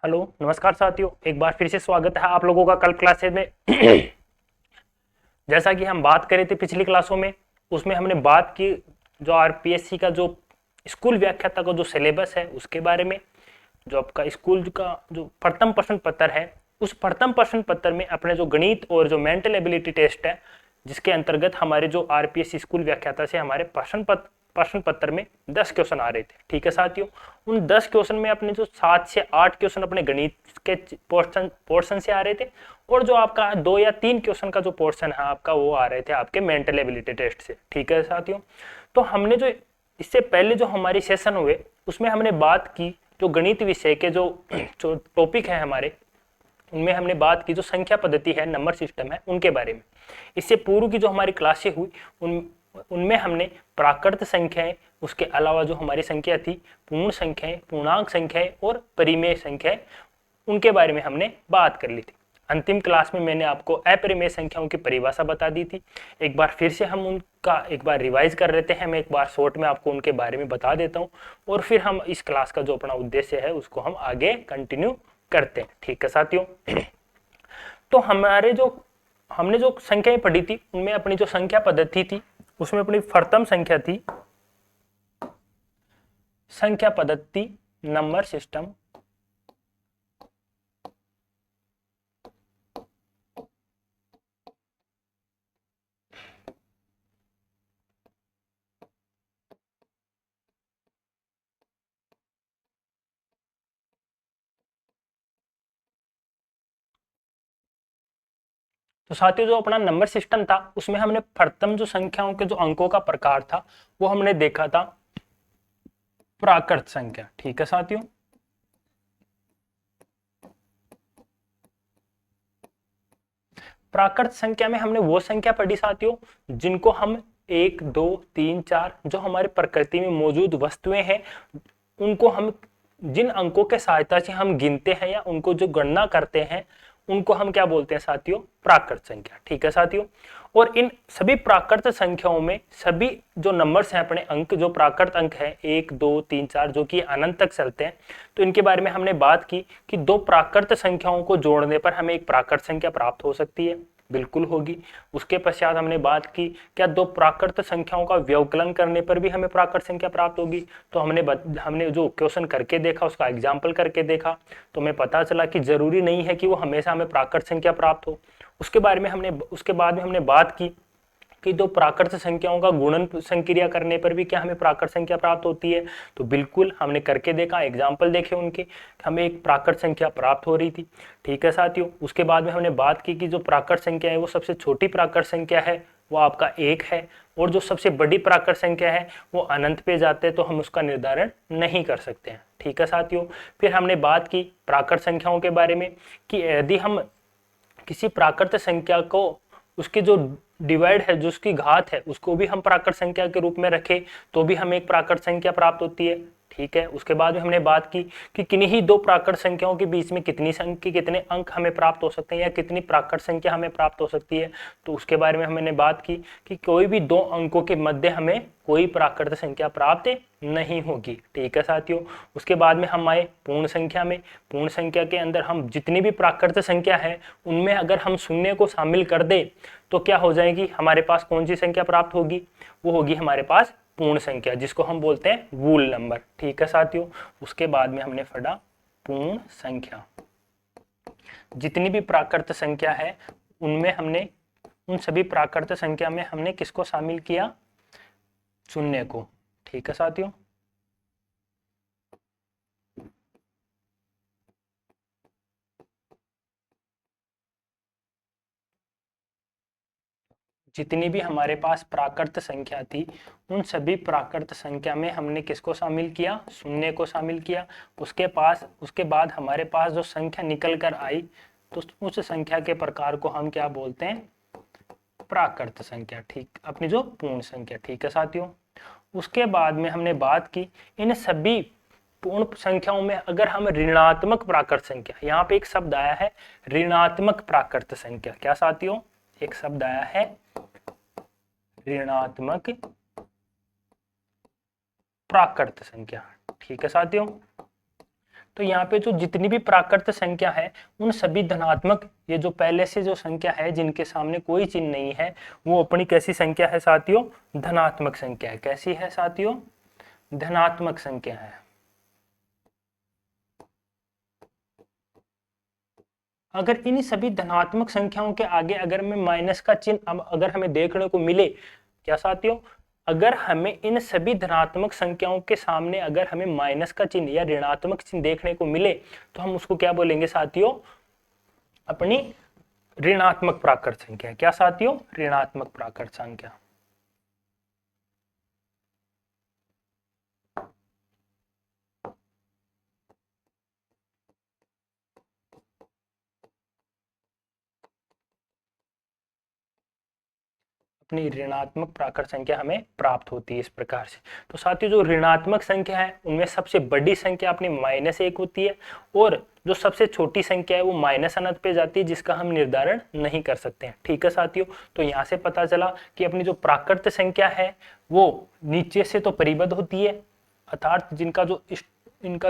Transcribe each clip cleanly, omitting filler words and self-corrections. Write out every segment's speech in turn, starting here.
Hello नमस्कार साथियों, एक बार फिर से स्वागत है आप लोगों का कल क्लासेज में। जैसा कि हम बात कर रहे थे पिछली क्लासों में, उसमें हमने बात की जो आरपीएससी का जो स्कूल व्याख्याता का जो सिलेबस है उसके बारे में। जो आपका स्कूल का जो प्रथम प्रश्न पत्र है, उस प्रथम प्रश्न पत्र में अपने जो गणित और जो मेंटल एबिलिटी टेस्ट है, जिसके अंतर्गत हमारे जो आरपीएससी स्कूल व्याख्याता से हमारे प्रश्न पत्र में 10 क्वेश्चन आ रहे थे। ठीक है साथियों, उन 10 क्वेश्चन में अपने जो 7 से 8 क्वेश्चन अपने गणित के पोर्शन से आ रहे थे, और जो आपका 2 या 3 क्वेश्चन का जो पोर्शन है आपका, वो आ रहे थे आपके मेंटल एबिलिटी टेस्ट से। ठीक है साथियों, तो हमने जो इससे पहले जो हमारी सेशन हुए उसमें हमने बात की जो गणित विषय के जो टॉपिक है हमारे, उनमें हमने बात की जो संख्या पद्धति है, नंबर सिस्टम है, उनके बारे में। इससे पूर्व की जो हमारी क्लासें हुई उनमें हमने प्राकृत संख्याएं, उसके अलावा जो हमारी संख्या थी पूर्ण संख्याएं, पूर्णांक संख्याएं और परिमेय संख्याएं, उनके बारे में हमने बात कर ली थी। अंतिम क्लास में मैंने आपको अपरिमेय संख्याओं की परिभाषा बता दी थी। एक बार फिर से हम उनका एक बार रिवाइज कर लेते हैं। मैं एक बार शॉर्ट में आपको उनके बारे में बता देता हूं, और फिर हम इस क्लास का जो अपना उद्देश्य है उसको हम आगे कंटिन्यू करते हैं। ठीक है साथियों, तो हमने जो संख्याएं पढ़ी थी उनमें अपनी जो संख्या पद्धति थी उसमें अपनी प्रथम संख्या थी संख्या पद्धति नंबर सिस्टम। तो साथियों, जो अपना नंबर सिस्टम था उसमें हमने प्रथम जो संख्याओं के जो अंकों का प्रकार था वो हमने देखा था प्राकृत संख्या। ठीक है साथियों, प्राकृत संख्या में हमने वो संख्या पढ़ी साथियों जिनको हम 1 2 3 4 जो हमारी प्रकृति में मौजूद वस्तुएं हैं उनको हम जिन अंकों के सहायता से हम गिनते हैं या उनको जो गणना करते हैं उनको हम क्या बोलते हैं साथियों, प्राकृत संख्या। ठीक है साथियों, और इन सभी प्राकृत संख्याओं में सभी जो नंबर्स हैं अपने अंक, जो प्राकृत अंक है 1 2 3 4 जो कि अनंत तक चलते हैं, तो इनके बारे में हमने बात की कि दो प्राकृत संख्याओं को जोड़ने पर हमें एक प्राकृत संख्या प्राप्त हो सकती है, बिल्कुल होगी। उसके पश्चात हमने बात की क्या दो प्राकृत संख्याओं का व्यवकलन करने पर भी हमें प्राकृत संख्या प्राप्त होगी। तो हमने जो क्वेश्चन करके देखा, उसका एग्जाम्पल करके देखा, तो हमें पता चला कि जरूरी नहीं है कि वो हमेशा हमें प्राकृत संख्या प्राप्त हो। उसके बाद में हमने बात की कि दो प्राकृत संख्याओं का गुणन संक्रिया करने पर भी क्या हमें प्राकृत संख्या प्राप्त होती है। तो बिल्कुल हमने करके देखा, एग्जाम्पल देखे उनके, हमें एक प्राकृत संख्या प्राप्त हो रही थी। ठीक है साथियों, उसके बाद में हमने बात की कि जो प्राकृत संख्या है वो सबसे छोटी प्राकृत संख्या है, वो आपका 1 है, और जो सबसे बड़ी प्राकृत संख्या है वो अनंत पे जाते हैं, तो हम उसका निर्धारण नहीं कर सकते हैं। ठीक है साथियों, फिर हमने बात की प्राकृत संख्याओं के बारे में कि यदि हम किसी प्राकृत संख्या को उसकी जो डिवाइड है, जो उसकी घात है, उसको भी हम प्राकृत संख्या के रूप में रखें तो भी हमें एक प्राकृत संख्या प्राप्त होती है। ठीक है, उसके बाद में हमने बात की कि किन्हीं ही दो प्राकृत संख्याओं के बीच में कितने अंक हमें प्राप्त हो सकते हैं या कितनी प्राकृत संख्या हमें प्राप्त हो सकती है। तो उसके बारे में हमने बात की कि कोई भी दो अंकों के मध्य हमें कोई प्राकृत संख्या प्राप्त नहीं होगी। ठीक है साथियों, उसके बाद में हम आए पूर्ण संख्या में। पूर्ण संख्या के अंदर हम जितनी भी प्राकृत संख्या है उनमें अगर हम शून्य को शामिल कर दे तो क्या हो जाएगी, हमारे पास कौन सी संख्या प्राप्त होगी, वो होगी हमारे पास पूर्ण संख्या, जिसको हम बोलते हैं वूल नंबर। ठीक है साथियों, उसके बाद में हमने पढ़ा पूर्ण संख्या। जितनी भी प्राकृत संख्या है उनमें हमने उन सभी प्राकृत संख्या में हमने किसको शामिल किया, शून्य को। ठीक है साथियों, जितनी भी हमारे पास प्राकृत संख्या थी उन सभी प्राकृत संख्या में हमने किसको शामिल किया, शून्य को शामिल किया। उसके बाद हमारे पास जो संख्या निकल कर आई तो उस संख्या के प्रकार को हम क्या बोलते हैं, प्राकृत संख्या। ठीक, अपनी जो पूर्ण संख्या। ठीक है साथियों, उसके बाद में हमने बात की इन सभी पूर्ण संख्याओं में अगर हम ऋणात्मक प्राकृत संख्या, यहाँ पे एक शब्द आया है ऋणात्मक प्राकृत संख्या। क्या साथियों, एक शब्द आया है ऋणात्मक प्राकृत संख्या। ठीक है साथियों, तो यहाँ पे जो जितनी भी प्राकृत संख्या है उन सभी धनात्मक, ये जो पहले से जो संख्या है जिनके सामने कोई चिन्ह नहीं है, वो अपनी कैसी संख्या है साथियों? धनात्मक संख्या है। कैसी है साथियों? धनात्मक संख्या है। अगर इन सभी धनात्मक संख्याओं के आगे अगर मैं माइनस का चिन्ह अब अगर हमें देखने को मिले, क्या साथियों? अगर हमें इन सभी धनात्मक संख्याओं के सामने अगर हमें माइनस का चिन्ह या ऋणात्मक चिन्ह देखने को मिले तो हम उसको क्या बोलेंगे साथियों? अपनी ऋणात्मक प्राकृत संख्या। क्या साथियों? ऋणात्मक प्राकृत संख्या। अपनी ऋणात्मक प्राकृत संख्या हमें प्राप्त होती है इस प्रकार से। तो साथियों जो ऋणात्मक संख्या है उनमें सबसे बड़ी संख्या अपनी -1 होती है और जो सबसे छोटी संख्या है वो माइनस अनंत पे जाती है, जिसका हम निर्धारण नहीं कर सकते हैं। ठीक है साथियों, तो यहाँ से पता चला कि अपनी जो प्राकृत संख्या है वो नीचे से तो परिबद्ध होती है, अर्थात इनका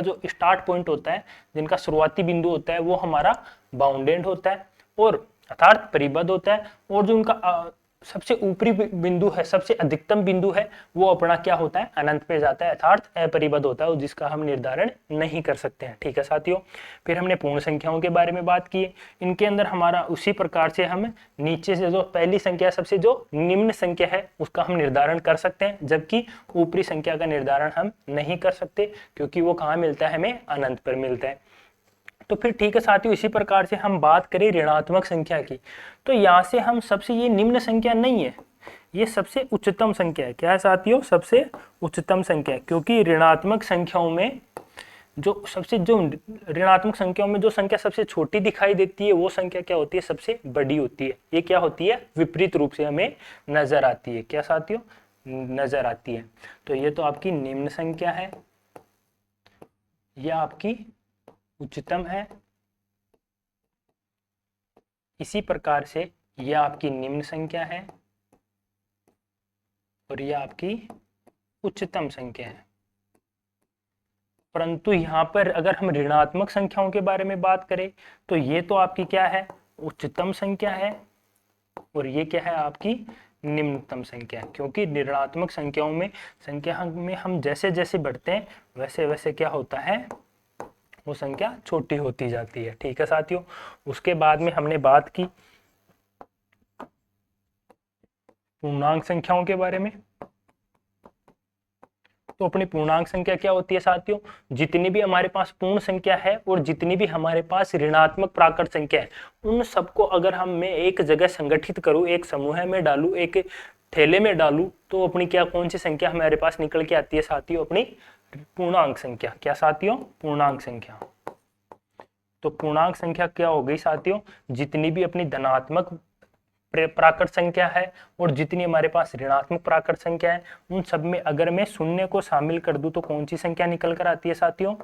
जो स्टार्ट पॉइंट होता है, जिनका शुरुआती बिंदु होता है वो हमारा बाउंडेड होता है और अर्थात परिबद्ध होता है, और जो उनका सबसे ऊपरी बिंदु है, सबसे अधिकतम बिंदु है, वो अपना क्या होता है? अनंत पे जाता है, अर्थात अपरिबद्ध होता है, जिसका हम निर्धारण नहीं कर सकते हैं। ठीक है साथियों, फिर हमने पूर्ण संख्याओं के बारे में बात की। इनके अंदर हमारा उसी प्रकार से हम नीचे से जो पहली संख्या सबसे जो निम्न संख्या है उसका हम निर्धारण कर सकते हैं, जबकि ऊपरी संख्या का निर्धारण हम नहीं कर सकते, क्योंकि वो कहाँ मिलता है? हमें अनंत पर मिलता है। तो फिर ठीक है साथियों, इसी प्रकार से हम बात करें ऋणात्मक संख्या की, तो यहाँ से हम सबसे, ये निम्न संख्या नहीं है, ये सबसे उच्चतम संख्या है। क्या है साथियों? सबसे उच्चतम संख्या है, क्योंकि ऋणात्मक संख्याओं में जो ऋणात्मक संख्याओं में जो संख्या सबसे छोटी दिखाई देती है वो संख्या क्या होती है? सबसे बड़ी होती है। ये क्या होती है? विपरीत रूप से हमें नजर आती है। क्या साथियों? नजर आती है। तो ये तो आपकी निम्न संख्या है, यह आपकी उच्चतम है। इसी प्रकार से यह आपकी निम्न संख्या है और यह आपकी उच्चतम संख्या है। परंतु यहाँ पर अगर हम ऋणात्मक संख्याओं के बारे में बात करें तो ये तो आपकी क्या है? उच्चतम संख्या है, और ये क्या है? आपकी निम्नतम संख्या है। क्योंकि ऋणात्मक संख्याओं में हम जैसे जैसे बढ़ते हैं वैसे वैसे क्या होता है? वो संख्या छोटी होती जाती है। ठीक है साथियों, उसके बाद में हमने बात की पूर्णांक संख्याओं के बारे में। तो अपनी पूर्णांक संख्या क्या होती है साथियों? जितनी भी हमारे पास पूर्ण संख्या है और जितनी भी हमारे पास ऋणात्मक प्राकृत संख्या है, उन सबको अगर मैं एक जगह संगठित करूं, एक समूह में डालूं, एक थैले में डालूं, तो अपनी क्या, कौन सी संख्या हमारे पास निकल के आती है साथियों? अपनी पूर्णांक संख्या। क्या साथियों? पूर्णांक संख्या। तो पूर्णांक संख्या क्या हो गई साथियों? जितनी भी अपनी धनात्मक प्राकृत संख्या है और जितनी हमारे पास ऋणात्मक प्राकृत संख्या है, उन सब में अगर मैं शून्य को शामिल कर दूं तो कौन सी संख्या निकल कर आती है साथियों?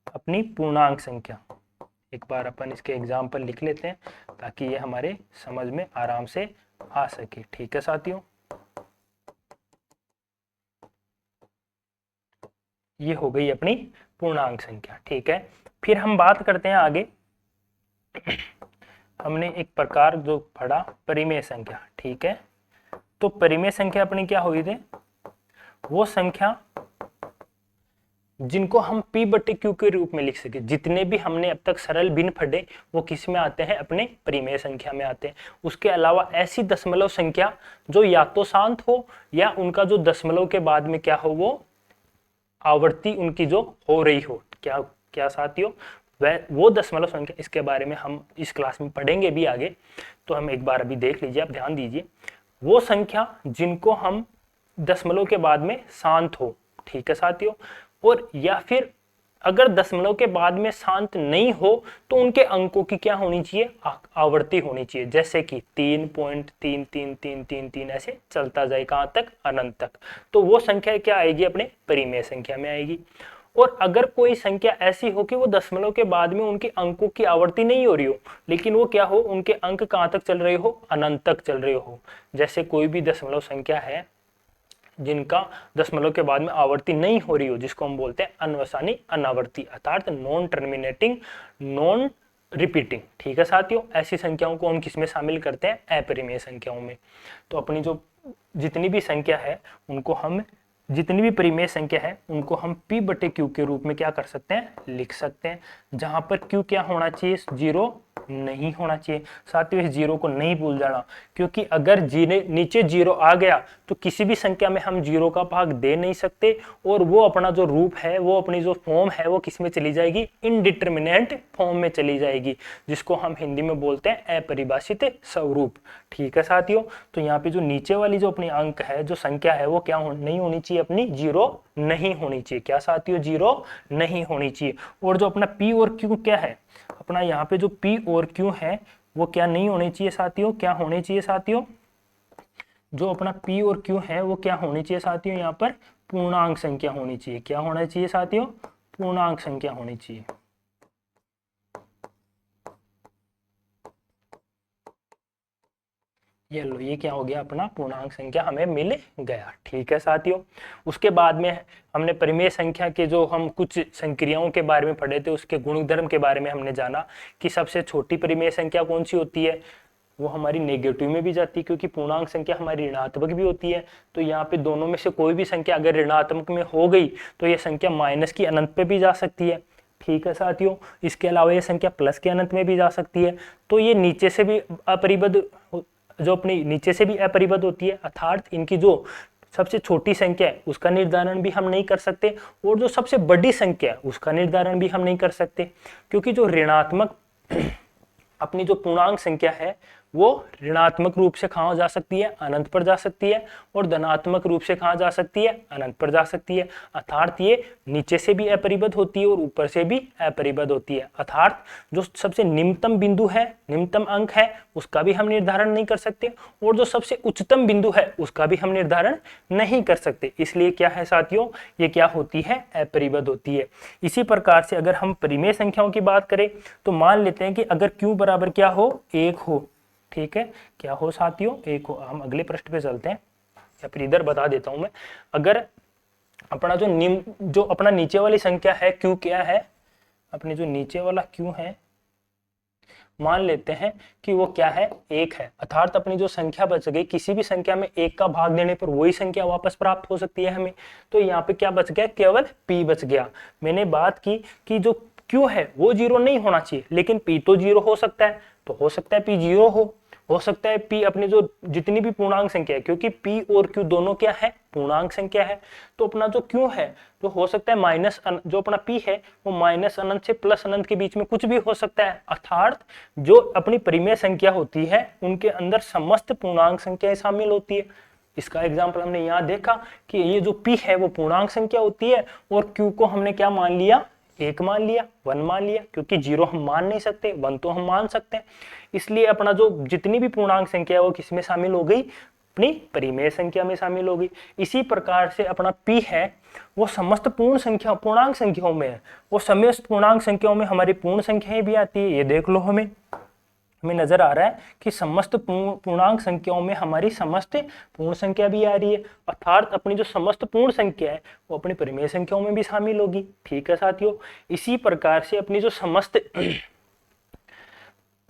अपनी पूर्णांक संख्या। एक बार अपन इसके एग्जाम्पल लिख लेते हैं ताकि ये हमारे समझ में आराम से आ सके। ठीक है साथियों, ये हो गई अपनी पूर्णांक संख्या। ठीक है, फिर हम बात करते हैं आगे। हमने एक प्रकार जो पढ़ा परिमेय संख्या। ठीक है, तो परिमेय संख्या अपनी क्या हुई थी? वो संख्या जिनको हम p/q के रूप में लिख सके। जितने भी हमने अब तक सरल भिन्न पढ़े वो किस में आते हैं? अपने परिमेय संख्या में आते हैं। उसके अलावा ऐसी दशमलव संख्या जो या तो शांत हो या उनका जो दशमलव के बाद में क्या हो, वो आवर्ती उनकी जो हो रही हो। क्या क्या साथियों? वो दशमलव संख्या, इसके बारे में हम इस क्लास में पढ़ेंगे भी आगे, तो हम एक बार अभी देख लीजिए, आप ध्यान दीजिए। वो संख्या जिनको हम दशमलव के बाद में शांत हो। ठीक है साथियों, और या फिर अगर दशमलव के बाद में शांत नहीं हो तो उनके अंकों की क्या होनी चाहिए? आवर्ती होनी चाहिए। जैसे कि 3.3333 ऐसे चलता जाए, कहाँ तक? अनंत तक। तो वो संख्या क्या आएगी? अपने परिमेय संख्या में आएगी। और अगर कोई संख्या ऐसी हो कि वो दशमलव के बाद में उनके अंकों की आवर्ती नहीं हो रही हो, लेकिन वो क्या हो, उनके अंक कहाँ तक चल रहे हो? अनंत तक चल रहे हो। जैसे कोई भी दशमलव संख्या है, जिनका दशमलव के बाद में आवर्ती नहीं हो रही हो, जिसको हम बोलते हैं अनवसानी अनावर्ती, अर्थात नॉन टर्मिनेटिंग, नॉन रिपीटिंग। ठीक है साथियों, ऐसी संख्याओं को हम किसमें शामिल करते हैं? अपरिमेय संख्याओं में। तो अपनी जो जितनी भी संख्या है उनको हम, जितनी भी परिमेय संख्या है उनको हम p बटे q के रूप में क्या कर सकते हैं? लिख सकते हैं, जहां पर q क्या होना चाहिए? 0 नहीं होना चाहिए। साथियों इस 0 को नहीं भूल जाना, क्योंकि अगर नीचे 0 आ गया तो किसी भी संख्या में हम 0 का भाग दे नहीं सकते, और वो अपना जो रूप है, वो अपनी जो फॉर्म है, वो किस में चली जाएगी? इनडिटर्मिनेंट फॉर्म में चली जाएगी, जिसको हम हिंदी में बोलते हैं अपरिभाषित स्वरूप। ठीक है साथियों, तो यहाँ पे जो नीचे वाली जो अपनी अंक है, जो संख्या है, वो क्या नहीं होनी चाहिए? अपनी 0 नहीं होनी चाहिए। क्या साथियों? 0 नहीं होनी चाहिए। और जो अपना p और q क्या है, अपना यहाँ पे जो p और q है वो क्या नहीं होने चाहिए साथियों? क्या होने चाहिए साथियों? जो अपना p और q है वो क्या होनी चाहिए साथियों? यहाँ पर पूर्णांक संख्या होनी चाहिए। क्या होना चाहिए साथियों? पूर्णांक संख्या होनी चाहिए। ये लो, ये क्या हो गया? अपना पूर्णांक संख्या हमें मिल गया। ठीक है साथियों, उसके बाद में हमने परिमेय संख्या के जो हम कुछ संक्रियाओं के बारे में पढ़े थे, उसके गुणधर्म के बारे में हमने जाना कि सबसे छोटी परिमेय संख्या कौन सी होती है? वो हमारी नेगेटिव में भी जाती है, क्योंकि पूर्णांक संख्या हमारी ऋणात्मक भी होती है। तो यहाँ पे दोनों में से कोई भी संख्या अगर ऋणात्मक में हो गई तो ये संख्या माइनस की अनंत पे भी जा सकती है। ठीक है साथियों, इसके अलावा ये संख्या प्लस के अनंत में भी जा सकती है। तो ये नीचे से भी अपरिबद्ध, जो अपनी नीचे से भी अपरिबद्ध होती है, अर्थात इनकी जो सबसे छोटी संख्या है उसका निर्धारण भी हम नहीं कर सकते, और जो सबसे बड़ी संख्या है उसका निर्धारण भी हम नहीं कर सकते, क्योंकि जो ऋणात्मक अपनी जो पूर्णांक संख्या है वो ऋणात्मक रूप से कहाँ जा सकती है? अनंत पर जा सकती है, और धनात्मक रूप से कहाँ जा सकती है? अनंत पर जा सकती है। अर्थात ये नीचे से भी अपरिबद्ध होती है और ऊपर से भी अपरिबद्ध होती है। अर्थात जो सबसे निम्नतम बिंदु है, निम्नतम अंक है, उसका भी हम निर्धारण नहीं कर सकते, और जो सबसे उच्चतम बिंदु है उसका भी हम निर्धारण नहीं कर सकते। इसलिए क्या है साथियों? ये क्या होती है? अपरिबद्ध होती है। इसी प्रकार से अगर हम परिमेय संख्याओं की बात करें तो मान लेते हैं कि अगर q बराबर क्या हो? 1 हो। ठीक है, क्या हो साथियों? 1 हो। हम अगले पृष्ठ पे चलते हैं, या फिर इधर बता देता हूं मैं। अगर अपना जो अपना नीचे वाली संख्या है q क्या है? अपने जो नीचे वाला q है, मान लेते हैं कि वो क्या है? 1 है। अर्थात अपनी जो संख्या बच गई, किसी भी संख्या में 1 का भाग देने पर वही संख्या वापस प्राप्त हो सकती है हमें। तो यहाँ पे क्या बच गया? केवल p बच गया। मैंने बात की कि जो q है वो 0 नहीं होना चाहिए, लेकिन p तो 0 हो सकता है। तो हो सकता है p 0 हो सकता है p अपनी जो जितनी भी पूर्णांक संख्या है, क्योंकि p और q दोनों क्या है? पूर्णांक संख्या है। तो अपना जो q है तो हो सकता है माइनस, जो अपना p है वो माइनस अनंत से प्लस अनंत के बीच में कुछ भी हो सकता है। अर्थात जो अपनी परिमेय संख्या होती है उनके अंदर समस्त पूर्णांक संख्याएं शामिल होती है। इसका एग्जाम्पल हमने यहाँ देखा कि ये जो p है वो पूर्णांक संख्या होती है, और q को हमने क्या मान लिया? 1 मान लिया, 1 मान लिया, क्योंकि 0 हम मान नहीं सकते, 1 तो हम मान सकते हैं। इसलिए अपना जो जितनी भी पूर्णांक संख्या है वो किसमें शामिल हो गई? अपनी परिमेय संख्या में शामिल हो गई। इसी प्रकार से अपना p है वो समस्त पूर्णांक संख्याओं में है। वो समस्त पूर्णांक संख्याओं में हमारी पूर्ण संख्याएं भी आती है। ये देख लो, हमें नजर आ रहा है कि समस्त पूर्णांक संख्याओं में हमारी समस्त पूर्ण संख्या भी आ रही है। अर्थात अपनी जो समस्त पूर्ण संख्या है वो अपनी परिमेय संख्याओं में भी शामिल होगी। ठीक है साथियों, इसी प्रकार से अपनी जो समस्त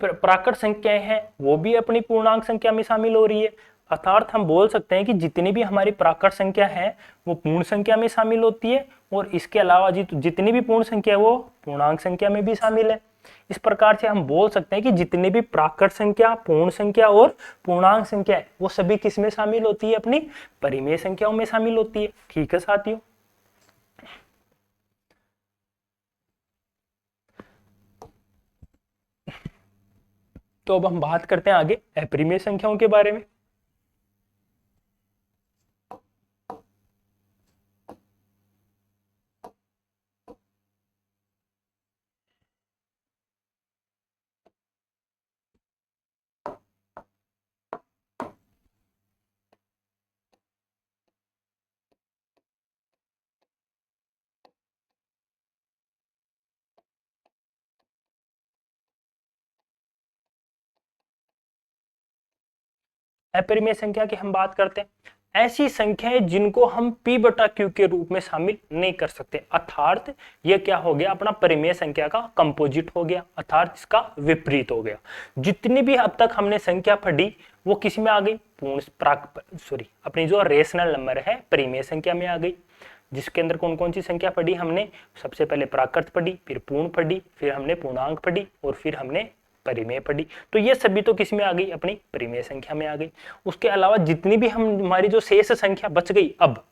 प्राकृत संख्याएं हैं वो भी अपनी पूर्णांक संख्या में शामिल हो रही है। अर्थात हम बोल सकते हैं कि जितनी भी हमारी प्राकृत संख्या है वो पूर्ण संख्या में शामिल होती है, और इसके अलावा जितनी भी पूर्ण संख्या है वो पूर्णांक संख्या में भी शामिल है। इस प्रकार से हम बोल सकते हैं कि जितनी भी प्राकृत संख्या, पूर्ण संख्या और पूर्णांक संख्या है वो सभी किस में शामिल होती है? अपनी परिमेय संख्याओं में शामिल होती है। ठीक है साथियों, तो अब हम बात करते हैं आगे अपरिमेय संख्याओं के बारे में। अपरिमेय संख्या की हम बात करते हैं, ऐसी संख्याएं जिनको हम p बटा q के रूप में शामिल नहीं कर सकते, अर्थात ये क्या हो गया, अपना परिमेय संख्या का कंपोजिट हो गया, अर्थात इसका विपरीत हो गया। जितनी भी अब तक हमने संख्या पढ़ी वो किस में आ गई, अपनी जो रेशनल नंबर है परिमेय संख्या में आ गई। जिसके अंदर कौन कौन सी संख्या पढ़ी हमने, सबसे पहले प्राकृत पढ़ी, फिर पूर्ण पढ़ी, फिर हमने पूर्णांक पढ़ी और फिर हमने परिमेय पढ़ी। तो ये सभी तो किस में आ गई, अपनी परिमेय संख्या में आ गई। उसके अलावा जितनी भी हमारी जो शेष संख्या बच गई, अब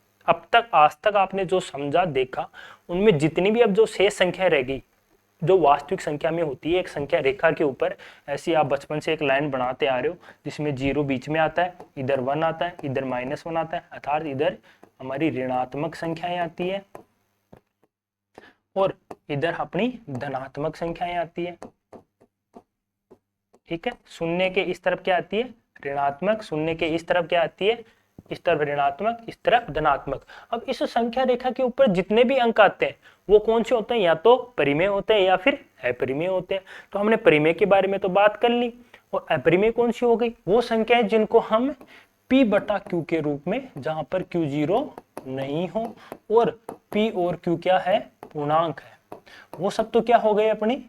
तक आज तक आपने जो समझा देखा, उनमें जितनी भी अब जो शेष संख्या रह गई जो वास्तविक संख्या में होती है, एक संख्या रेखा के ऊपर ऐसी आप बचपन से एक लाइन बनाते आ रहे हो जिसमें 0 बीच में आता है, इधर 1 आता है, इधर -1 आता है, अर्थात इधर हमारी ऋणात्मक संख्याएं आती है और इधर अपनी धनात्मक संख्याएं आती है। ठीक है, शून्य के इस तरफ क्या आती है, ऋणात्मक, शून्य के इस तरफ क्या आती है, इस तरफ ऋणात्मक, इस तरफ धनात्मक। अब इस संख्या रेखा के ऊपर जितने भी अंक आते हैं वो कौन से होते हैं, या तो परिमेय होते हैं या फिर अपरिमेय होते हैं। तो हमने परिमेय के बारे में तो बात कर ली, और अपरिमेय कौन सी हो गई, वो संख्याएं जिनको हम p बटा q के रूप में, जहां पर q 0 नहीं हो और p और q क्या है, पूर्णांक है, वो सब तो क्या हो गए, अपनी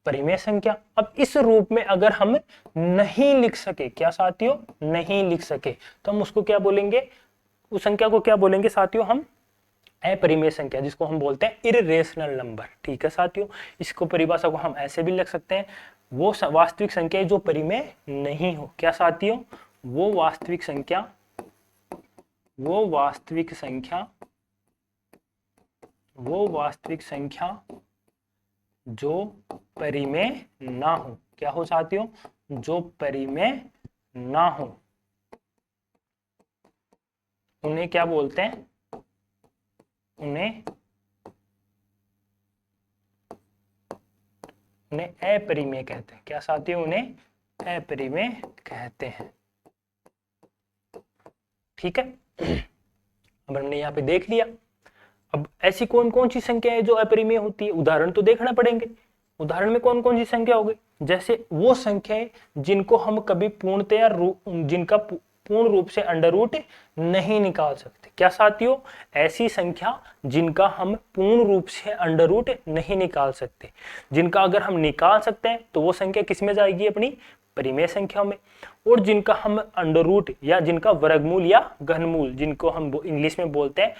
परिमेय संख्या। अब इस रूप में अगर हम नहीं लिख सके, क्या साथियों, नहीं लिख सके, तो हम उसको क्या बोलेंगे, उस संख्या को क्या बोलेंगे साथियों, हम अपरिमेय संख्या, जिसको हम बोलते हैं इररेशनल नंबर। ठीक है साथियों, इसको परिभाषा को हम ऐसे भी लिख सकते हैं, वो वास्तविक संख्या जो परिमेय नहीं हो, क्या साथियों, वो वास्तविक संख्या जो परिमेय ना हो, क्या हो साथियों, जो परिमेय ना हो, उन्हें क्या बोलते हैं, उन्हें अपरिमेय कहते हैं। क्या साथियों, उन्हें अपरिमेय कहते हैं। ठीक है, अब हमने यहाँ पे देख लिया। अब ऐसी कौन कौन सी संख्या है जो अपरिमेय होती है, उदाहरण तो देखना पड़ेंगे। उदाहरण में कौन कौन सी संख्या हो गई, जैसे वो संख्याएं जिनको हम कभी पूर्णतया जिनका पूर्ण रूप से अंडर रूट नहीं निकाल सकते। क्या साथियों, ऐसी संख्या जिनका हम पूर्ण रूप से अंडर रूट नहीं निकाल सकते, जिनका अगर हम निकाल सकते हैं तो वो संख्या किस में जाएगी, अपनी परिमेय संख्या में। और जिनका हम अंडर रूट या जिनका वर्गमूल या घनमूल, जिनको हम इंग्लिश में बोलते हैं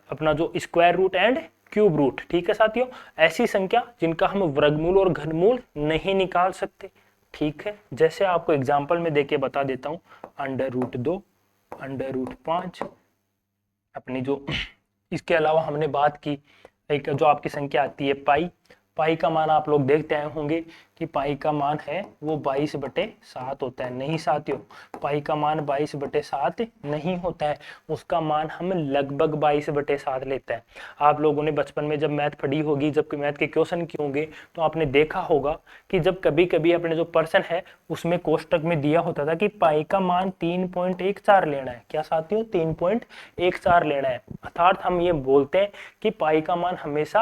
अपना जो square root and cube root. ठीक है साथियों, ऐसी संख्या जिनका हम वर्गमूल और घनमूल नहीं निकाल सकते। ठीक है, जैसे आपको एग्जांपल में देके बता देता हूं, अंडर रूट 2, अंडर रूट 5, अपनी जो इसके अलावा हमने बात की एक जो आपकी संख्या आती है पाई का मान आप लोग देखते आए होंगे कि पाई का मान है वो 22/7 होता है। नहीं साथियों, पाई का मान 22/7 नहीं होता है, उसका मान हम लगभग 22/7 लेते हैं। आप लोगों ने बचपन में जब मैथ पढ़ी होगी, जब मैथ के क्वेश्चन किए होंगे, तो आपने देखा होगा कि जब कभी कभी अपने जो पर्सन है उसमें कोष्टक में दिया होता था कि पाई का मान 3.14 लेना है। क्या साथियों, 3.14 लेना है, अर्थात हम ये बोलते हैं कि पाई का मान हमेशा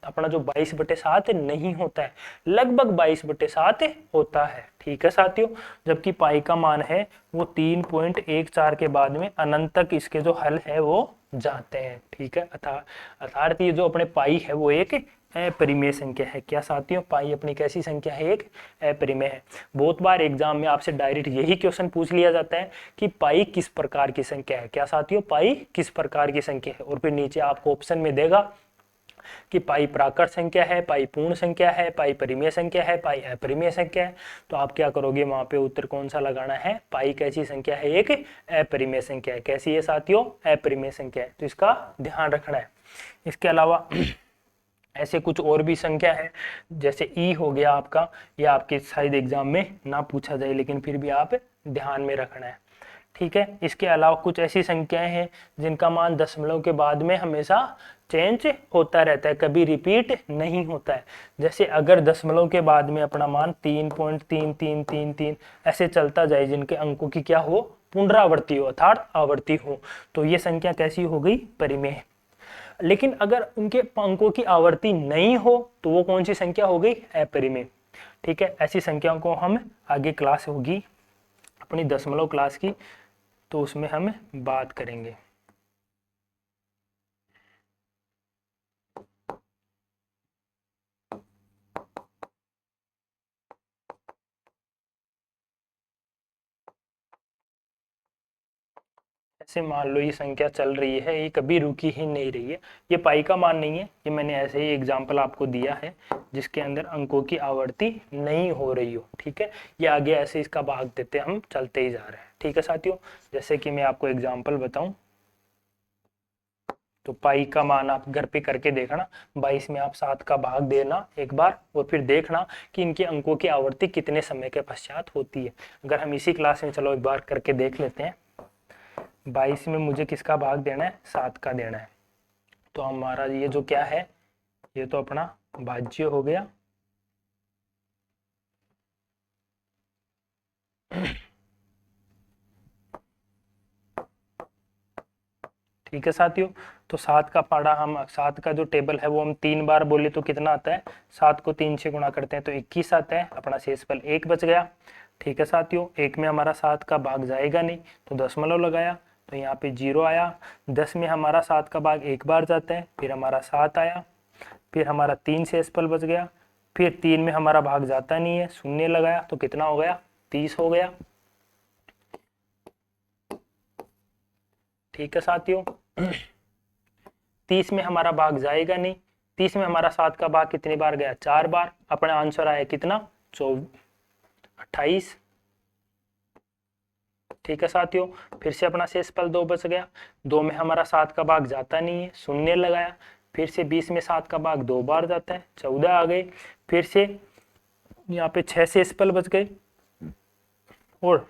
अपना जो 22/7 नहीं होता है, लगभग 22/7 होता है। ठीक है साथियों, जबकि पाई का मान है वो 3.14 के बाद में अनंत तक इसके जो हल है वो जाते हैं। ठीक है, अर्थात ये जो अपने पाई है वो एक अपरिमेय संख्या है। क्या साथियों, पाई अपनी कैसी संख्या है, एक अपरिमेय है। बहुत बार एग्जाम में आपसे डायरेक्ट यही क्वेश्चन पूछ लिया जाता है कि पाई किस प्रकार की संख्या है। क्या साथियों, पाई किस प्रकार की संख्या है, और फिर नीचे आपको ऑप्शन में देगा कि पाई प्राकृत संख्या है, पाई पूर्ण संख्या है, पाई परिमेय संख्या है, पाई अपरिमेय संख्या है। तो आप क्या करोगे, वहां पे उत्तर कौन सा लगाना है, पाई कैसी संख्या है, एक अपरिमेय संख्या है। कैसी है साथियों, अपरिमेय संख्या है, तो इसका ध्यान रखना है। इसके अलावा ऐसे कुछ और भी संख्या है, जैसे ई हो गया आपका, या आपके शायद एग्जाम में ना पूछा जाए लेकिन फिर भी आप ध्यान में रखना है। ठीक है, इसके अलावा कुछ ऐसी संख्याएं हैं जिनका मान दशमलव के बाद में हमेशा चेंज होता रहता है, कभी रिपीट नहीं होता है। जैसे अगर दशमलव के बाद में अपना मान 3.3333 ऐसे चलता जाए, जिनके अंकों की क्या हो, पुनरावृत्ति हो, अर्थात आवर्ती हो, तो ये संख्या कैसी हो गई, परिमेय। लेकिन अगर उनके अंकों की आवर्ती नहीं हो तो वो कौन सी संख्या हो गई, अपरिमेय। ठीक है, ऐसी संख्याओं को हम आगे क्लास होगी अपनी दशमलव क्लास की, तो उसमें हम बात करेंगे। ऐसे मान लो ये संख्या चल रही है, ये कभी रुकी ही नहीं रही है। ये पाई का मान नहीं है, ये मैंने ऐसे ही एग्जांपल आपको दिया है जिसके अंदर अंकों की आवर्ती नहीं हो रही हो। ठीक है, ये आगे ऐसे इसका भाग देते हम चलते ही जा रहे हैं। ठीक है साथियों, जैसे कि मैं आपको एग्जाम्पल बताऊं तो पाई का मान आप घर पे करके देखना, 22 में आप 7 का भाग देना एक बार और फिर देखना कि इनके अंकों की आवर्ती कितने समय के पश्चात होती है। अगर हम इसी क्लास में चलो एक बार करके देख लेते हैं। 22 में मुझे किसका भाग देना है, 7 का देना है। तो हमारा ये जो क्या है, ये तो अपना भाज्य हो गया। ठीक है साथियों, तो 7 का पाड़ा, हम 7 का जो टेबल है वो हम 3 बार बोले तो कितना आता है, 7 को 3 से गुणा करते हैं तो 21 आता है। अपना शेषफल 1 बच गया। ठीक है साथियों, 1 में हमारा 7 का भाग जाएगा नहीं तो दशमलव लगाया तो यहाँ पे 0 आया। 10 में हमारा 7 का भाग एक बार जाता है, फिर हमारा 7 आया, फिर हमारा 3 शेषफल बच गया। फिर 3 में हमारा भाग जाता नहीं है, शून्य लगाया तो कितना हो गया, 30 हो गया। ठीक है साथियों, 30 में हमारा भाग जाएगा नहीं। 30 में हमारा 7 का भाग कितनी बार गया, 4 बार। अपना आंसर आया कितना, 28। ठीक है साथियों, फिर से अपना शेषफल 2 बच गया। 2 में हमारा 7 का भाग जाता नहीं है, शून्य लगाया। फिर से 20 में 7 का भाग 2 बार जाता है, 14 आ गए। फिर से यहाँ पे 6 शेषफल बच गए और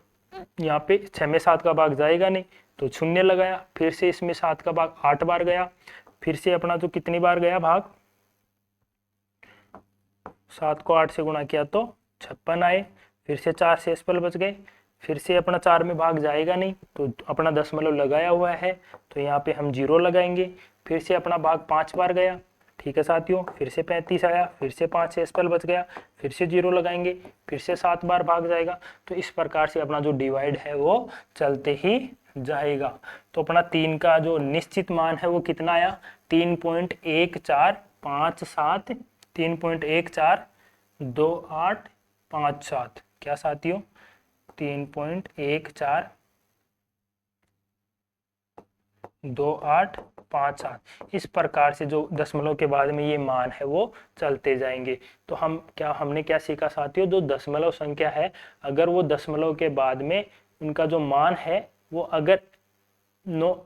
यहाँ पे 6 में 7 का भाग जाएगा नहीं तो शून्य लगाया। फिर से इसमें 7 का भाग 8 बार गया। फिर से अपना जो कितनी बार गया भाग, 7 को 8 से गुणा किया तो 56 आए। फिर से 4 शेषफल बच गए। फिर से अपना 4 में भाग जाएगा नहीं तो अपना दशमलव लगाया हुआ है तो यहाँ पे हम 0 लगाएंगे। फिर से अपना भाग 5 बार गया। ठीक है साथियों, फिर से 35 आया, फिर से 5 शेषफल बच गया, फिर से 0 लगाएंगे, फिर से 7 बार भाग जाएगा। तो इस प्रकार से अपना जो डिवाइड है वो चलते ही जाएगा। तो अपना 3 का जो निश्चित मान है वो कितना आया, 3.1457, 3.142857। क्या साथियों, 3.142857। इस प्रकार से जो दशमलव के बाद में ये मान है वो चलते जाएंगे। तो हमने क्या सीखा साथियों, जो दशमलव संख्या है अगर वो दशमलव के बाद में उनका जो मान है वो अगर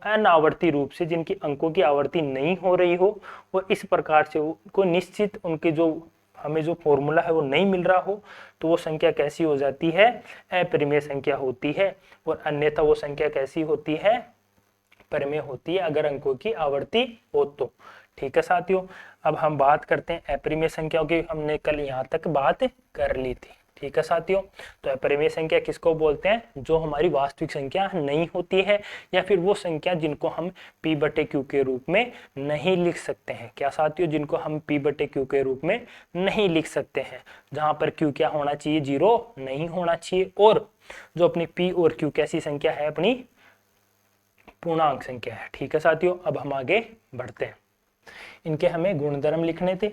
अनावर्ती रूप से, जिनकी अंकों की आवर्ती नहीं हो रही हो और इस प्रकार से उनको निश्चित उनके जो हमें जो फॉर्मूला है वो नहीं मिल रहा हो तो वो संख्या कैसी हो जाती है, अपरिमेय संख्या होती है। और अन्यथा वो संख्या कैसी होती है, परिमेय होती है अगर अंकों की आवर्ती हो तो। ठीक है साथियों, अब हम बात करते हैं अपरिमेय संख्याओं की। हमने कल यहाँ तक बात कर ली थी। ठीक है साथियों, तो अपरिमेय संख्या किसको बोलते हैं, जो हमारी वास्तविक संख्या नहीं होती है या फिर वो संख्या जिनको हम p बटे q के रूप में नहीं लिख सकते हैं। क्या साथियों, जिनको हम p बटे q के रूप में नहीं लिख सकते हैं, जहां पर q क्या होना चाहिए, 0 नहीं होना चाहिए। और जो अपनी p और q कैसी संख्या है, अपनी पूर्णांक संख्या है। ठीक है साथियों, अब हम आगे बढ़ते हैं। इनके हमें गुणधर्म लिखने थे।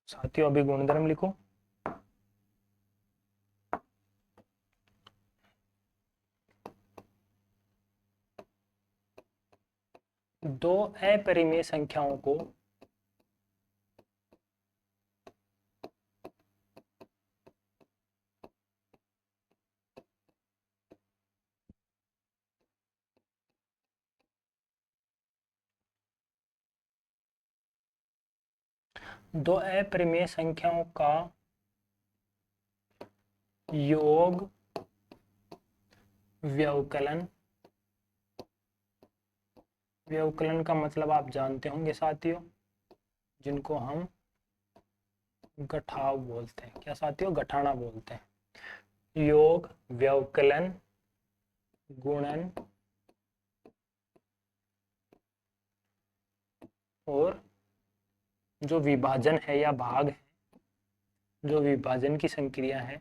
साथियों अभी गुणधर्म लिखो। दो अपरिमेय संख्याओं को दो अपरिमेय संख्याओं का योग व्यवकलन, व्यवकलन का मतलब आप जानते होंगे साथियों, जिनको हम घटाव बोलते हैं। क्या साथियों? घटाना बोलते हैं। योग, व्यवकलन, गुणन और जो विभाजन है या भाग है, जो विभाजन की संक्रिया है,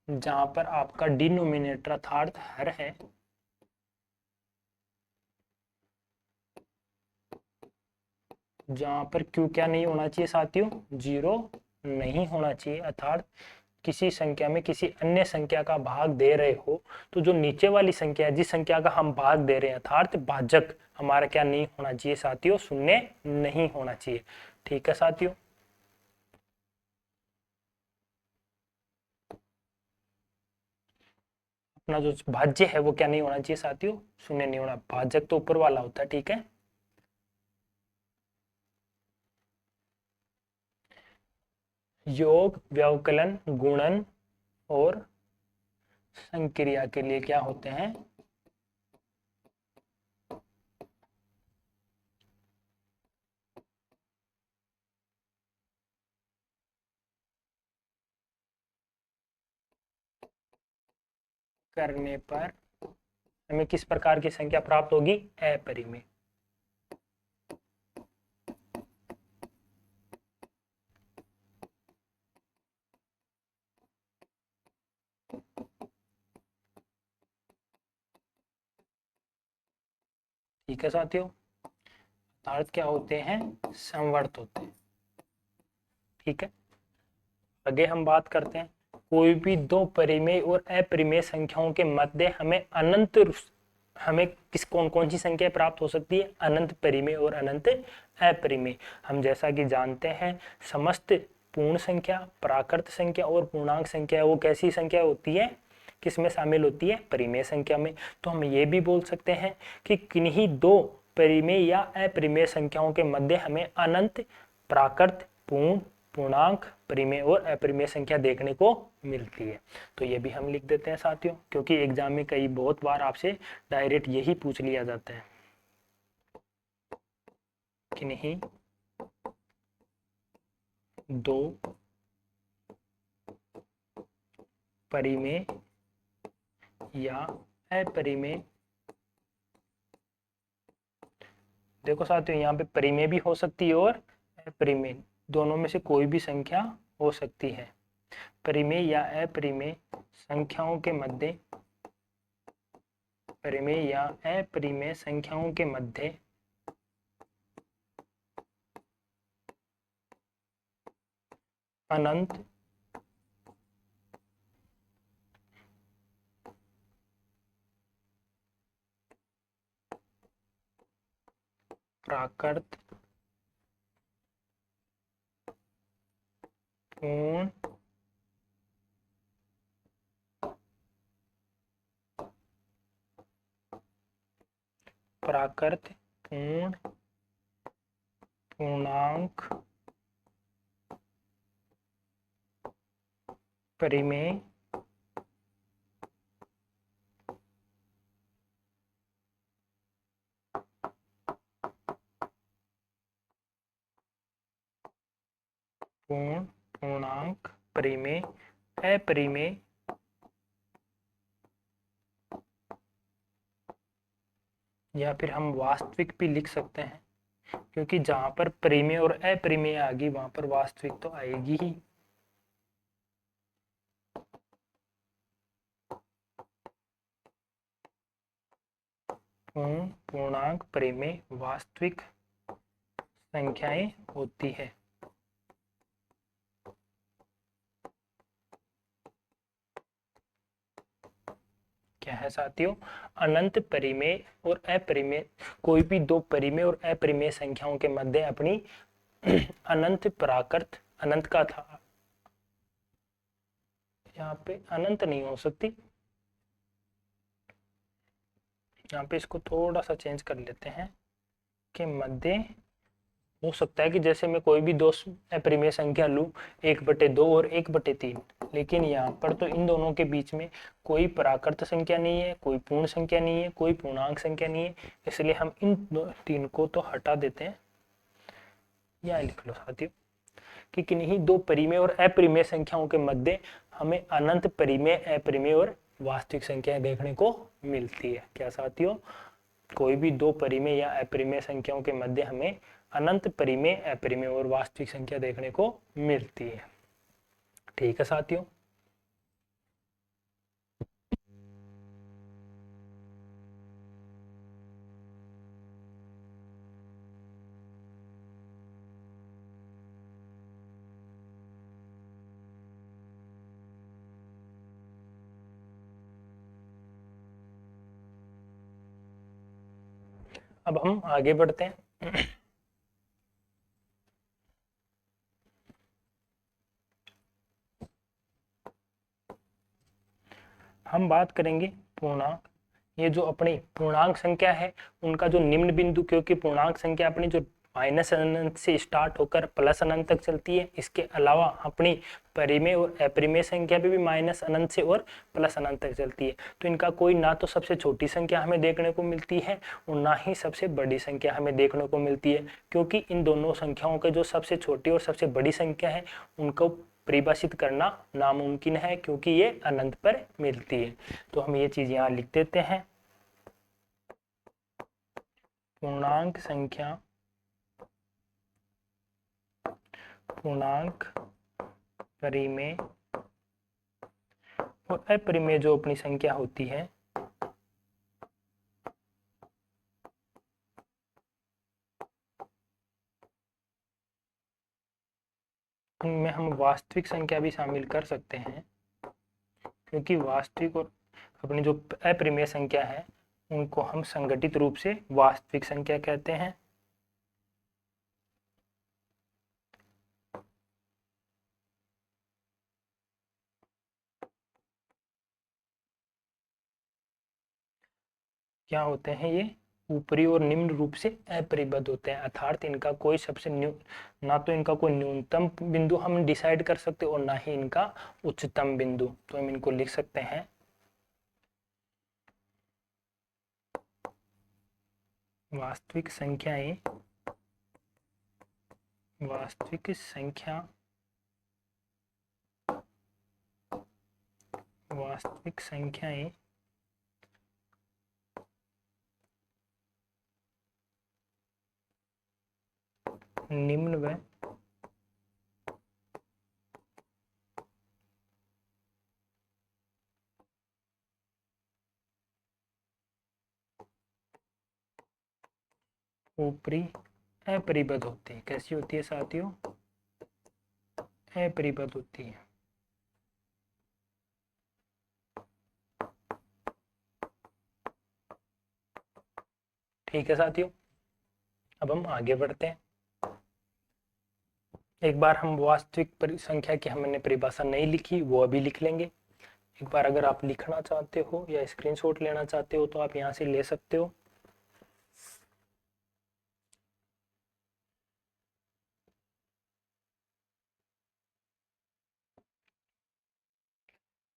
जहां पर आपका डिनोमिनेटर अर्थात हर है, जहां पर क्यू क्या नहीं होना चाहिए साथियों? जीरो नहीं होना चाहिए। अर्थात किसी संख्या में किसी अन्य संख्या का भाग दे रहे हो तो जो नीचे वाली संख्या है, जिस संख्या का हम भाग दे रहे हैं, अर्थात भाजक हमारा क्या नहीं होना चाहिए साथियों? शून्य नहीं होना चाहिए। ठीक है साथियों। अपना जो भाज्य है वो क्या नहीं होना चाहिए साथियों? शून्य नहीं होना। भाजक तो ऊपर वाला होता है। ठीक है। योग, व्यवकलन, गुणन और संक्रिया के लिए क्या होते हैं? करने पर हमें किस प्रकार की संख्या प्राप्त होगी? अपरिमेय। ठीक है साथियों। अर्थात क्या होते हैं? संवर्त होते हैं। ठीक है। आगे हम बात करते हैं। कोई भी दो परिमेय और अपरिमेय संख्याओं के मध्य हमें किस कौन कौन सी संख्या प्राप्त हो सकती है? अनंत परिमेय और अनंत अपरिमेय। हम जैसा कि जानते हैं, समस्त पूर्ण संख्या, प्राकृत संख्या और पूर्णांक संख्या वो कैसी संख्या होती है? किसमें शामिल होती है? परिमेय संख्या में। तो हम ये भी बोल सकते हैं कि किन्हीं दो परिमेय या अपरिमेय संख्याओं के मध्य हमें अनंत, प्राकृत, पूर्ण, पूर्णांक, परिमेय और अपरिमेय संख्या देखने को मिलती है। तो ये भी हम लिख देते हैं साथियों, क्योंकि एग्जाम में कई बहुत बार आपसे डायरेक्ट यही पूछ लिया जाता है कि नहीं दो परिमेय या अपरिमेय। देखो साथियों, यहाँ पे परिमेय भी हो सकती है और अपरिमेय, दोनों में से कोई भी संख्या हो सकती है। परिमेय या अपरिमेय संख्याओं के मध्य, परिमेय या अपरिमेय संख्याओं के मध्य अनंत, प्राकृत, पूर्ण, प्राकृत, पूर्ण, पूर्णांक, परिमेय, पूर्ण, पूर्णांक, परिमेय, अपरिमेय, या फिर हम वास्तविक भी लिख सकते हैं, क्योंकि जहां पर परिमेय और अपरिमेय आ गई वहां पर वास्तविक तो आएगी ही। पूर्ण, पूर्णांक, परिमेय वास्तविक संख्याएं होती है। क्या है साथियों? अनंत परिमेय और अपरिमेय, कोई भी दो परिमेय और अपरिमेय संख्याओं के मध्य अपनी अनंत, प्राकृत, अनंत का था, यहाँ पे अनंत नहीं हो सकती, यहाँ पे इसको थोड़ा सा चेंज कर लेते हैं कि मध्य हो सकता है कि जैसे मैं कोई भी दो अपरिमेय संख्या लूं, 1/2 और 1/3, लेकिन यहाँ पर तो इन दोनों के बीच में कोई प्राकृत संख्या नहीं है, कोई पूर्ण संख्या नहीं है, कोई पूर्णांक संख्या नहीं है, इसलिए हम इन तीन को तो हटा देते हैं। या लिख लो साथियों, कि किन्हीं दो परिमेय और अपरिमेय संख्याओं के मध्य हमें अनंत परिमेय, अपरिमेय और वास्तविक संख्याएं देखने को मिलती है। क्या साथियों, कोई भी दो परिमेय या अपरिमेय संख्याओं के मध्य हमें अनंत परिमेय, अपरिमेय और वास्तविक संख्या देखने को मिलती है। ठीक है साथियों। अब हम आगे बढ़ते हैं। हम बात करेंगे पूर्णांक। ये जो अपनी पूर्णांक संख्या है उनका जो निम्न बिंदु, क्योंकि पूर्णांक संख्या अपनी जो माइनस अनंत से स्टार्ट होकर प्लस अनंत तक चलती है, इसके अलावा अपनी परिमेय और अपरिमेय संख्या भी माइनस अनंत से और प्लस अनंत तक चलती है। तो इनका कोई ना तो सबसे छोटी संख्या हमें देखने को मिलती है और ना ही सबसे बड़ी संख्या हमें देखने को मिलती है, क्योंकि इन दोनों संख्याओं के जो सबसे छोटी और सबसे बड़ी संख्या है उनको परिभाषित करना नामुमकिन है, क्योंकि ये अनंत पर मिलती है। तो हम ये चीज यहाँ लिख देते हैं। पूर्णांक संख्या, पूर्णांक परिमेय और अपरिमेय जो अपनी संख्या होती है उनमें हम वास्तविक संख्या भी शामिल कर सकते हैं, क्योंकि वास्तविक और अपनी जो अपरिमेय संख्या है उनको हम संगठित रूप से वास्तविक संख्या कहते हैं। क्या होते हैं ये? ऊपरी और निम्न रूप से अपरिबद्ध होते हैं, अर्थात इनका कोई सबसे ना तो इनका कोई न्यूनतम बिंदु हम डिसाइड कर सकते और ना ही इनका उच्चतम बिंदु। तो हम इनको लिख सकते हैं वास्तविक संख्याएं, वास्तविक संख्या, वास्तविक संख्याएं निम्न व ऊपरी अपरिबद्ध होती है। कैसी होती है साथियों? अपरिबद्ध होती है। ठीक है साथियों, अब हम आगे बढ़ते हैं। एक बार हम वास्तविक संख्या की हमने परिभाषा नहीं लिखी, वो अभी लिख लेंगे। एक बार अगर आप लिखना चाहते हो या स्क्रीनशॉट लेना चाहते हो तो आप यहाँ से ले सकते हो।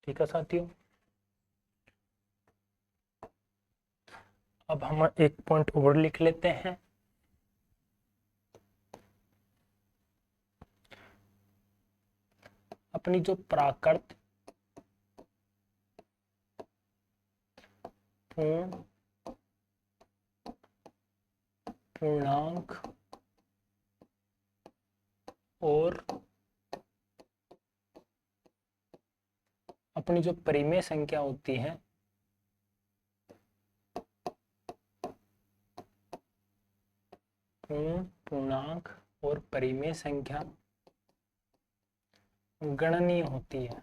ठीक है साथियों, अब हम एक पॉइंट और लिख लेते हैं। अपनी जो प्राकृत पूर्ण पूर्णांक और अपनी जो परिमेय संख्या होती है पूर्ण पूर्णांक और परिमेय संख्या गणनीय होती है।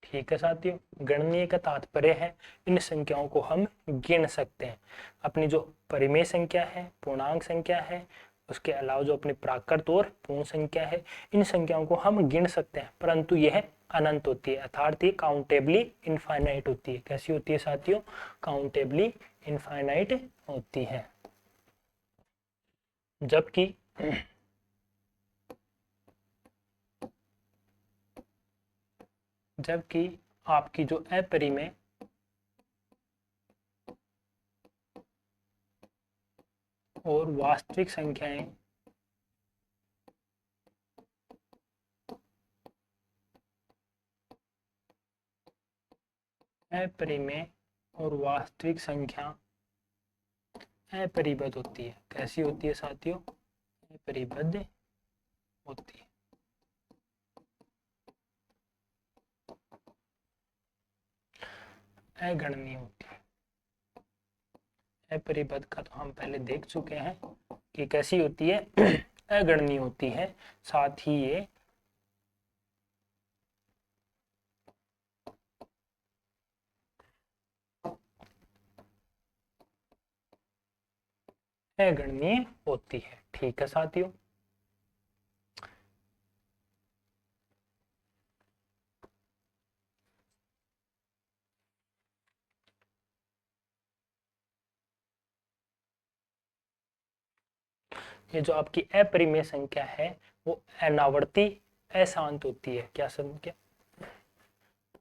ठीक है साथियों, गणनीय का तात्पर्य है इन संख्याओं को हम गिन सकते हैं। अपनी जो परिमेय संख्या है, पूर्णांक संख्या है, उसके अलावा जो अपनी प्राकृत और पूर्ण संख्या है, इन संख्याओं को हम गिन सकते हैं, परंतु यह अनंत होती है, अर्थात ये काउंटेबली इनफाइनाइट होती है। कैसी होती है साथियों? काउंटेबली इनफाइनाइट होती है। जबकि जबकि आपकी जो अपरिमेय और वास्तविक संख्याएं अपरिमेय और वास्तविक संख्या अपरिबद्ध होती है। कैसी होती है साथियों? अपरिबद्ध होती है। अगणनीय होती है। अपरिबद्ध का तो हम पहले देख चुके हैं कि कैसी होती है, अगणनीय होती है। साथ ही ये अगणनीय होती है। ठीक है साथियों। ये जो आपकी अपरिमेय संख्या है वो अनावर्ती अशांत होती है। क्या संख्या